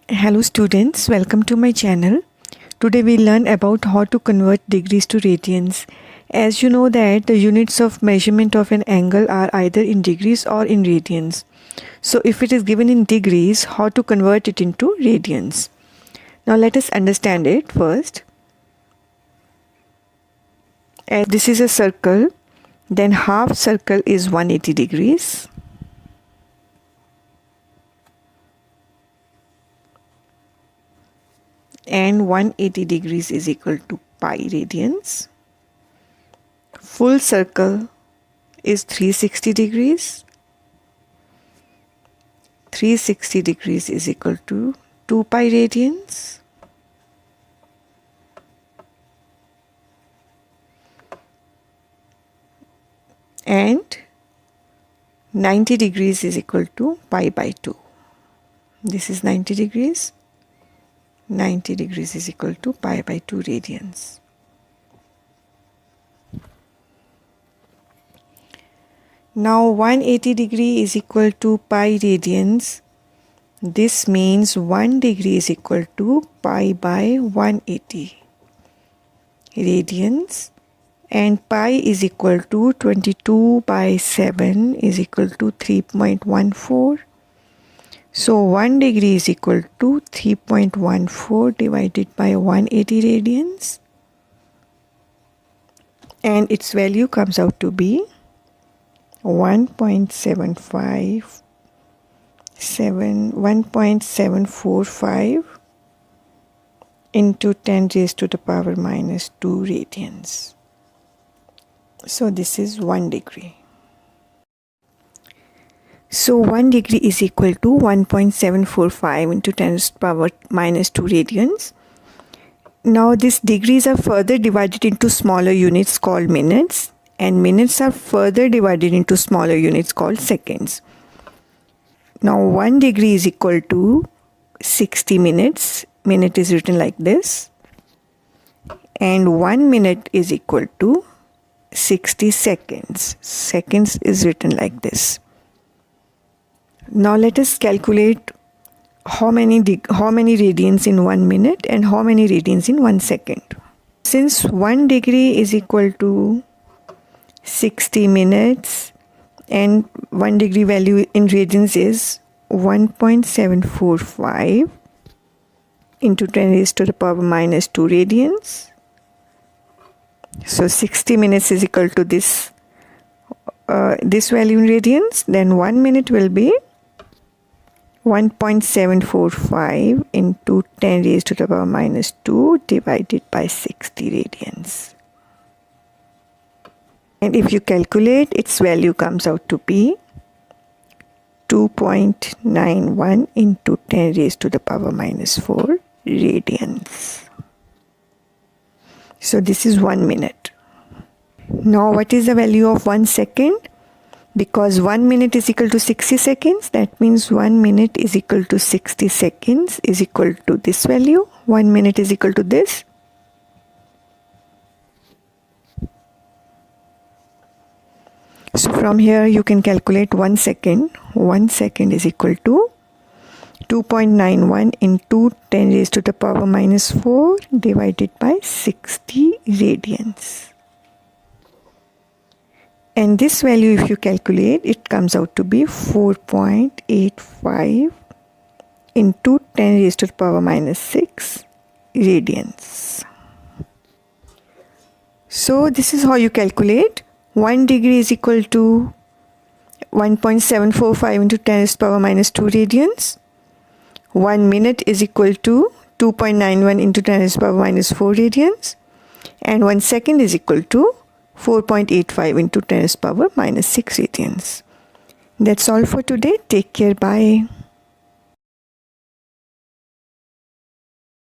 Hello students, welcome to my channel. Today we learn about how to convert degrees to radians. As you know that the units of measurement of an angle are either in degrees or in radians. So if it is given in degrees, how to convert it into radians? Now let us understand it first. As this is a circle, then half circle is 180 degrees. And 180 degrees is equal to pi radians. Full circle is 360 degrees. 360 degrees is equal to 2 pi radians. And 90 degrees is equal to pi by 2. This is 90 degrees. 90 degrees is equal to pi by 2 radians. Now 180 degree is equal to pi radians. This means 1 degree is equal to pi by 180 radians, and pi is equal to 22 by 7 is equal to 3.14. So 1 degree is equal to 3.14 divided by 180 radians, and its value comes out to be 1.745 into 10 raised to the power minus 2 radians. So this is 1 degree. So 1 degree is equal to 1.745 into 10 raised to the power minus 2 radians. Now these degrees are further divided into smaller units called minutes, and minutes are further divided into smaller units called seconds. Now 1 degree is equal to 60 minutes. Minute is written like this. And 1 minute is equal to 60 seconds. Seconds is written like this. Now let us calculate how many radians in 1 minute and how many radians in 1 second. Since 1 degree is equal to 60 minutes and 1 degree value in radians is 1.745 into 10 raised to the power minus 2 radians. So 60 minutes is equal to this value in radians. Then 1 minute will be 1.745 into 10 raised to the power minus 2 divided by 60 radians. And if you calculate, its value comes out to be 2.91 into 10 raised to the power minus 4 radians. So this is 1 minute. Now what is the value of 1 second? Because 1 minute is equal to 60 seconds, that means 1 minute is equal to 60 seconds is equal to this value. 1 minute is equal to this. So from here you can calculate 1 second. 1 second is equal to 2.91 into 10 raised to the power minus 4 divided by 60 radians. And this value, if you calculate, it comes out to be 4.85 into 10 raised to the power minus 6 radians. So this is how you calculate. 1 degree is equal to 1.745 into 10 raised to the power minus 2 radians. 1 minute is equal to 2.91 into 10 raised to the power minus 4 radians. And 1 second is equal to 4.85 into 10 raised to the power minus 6 radians. That's all for today. Take care. Bye.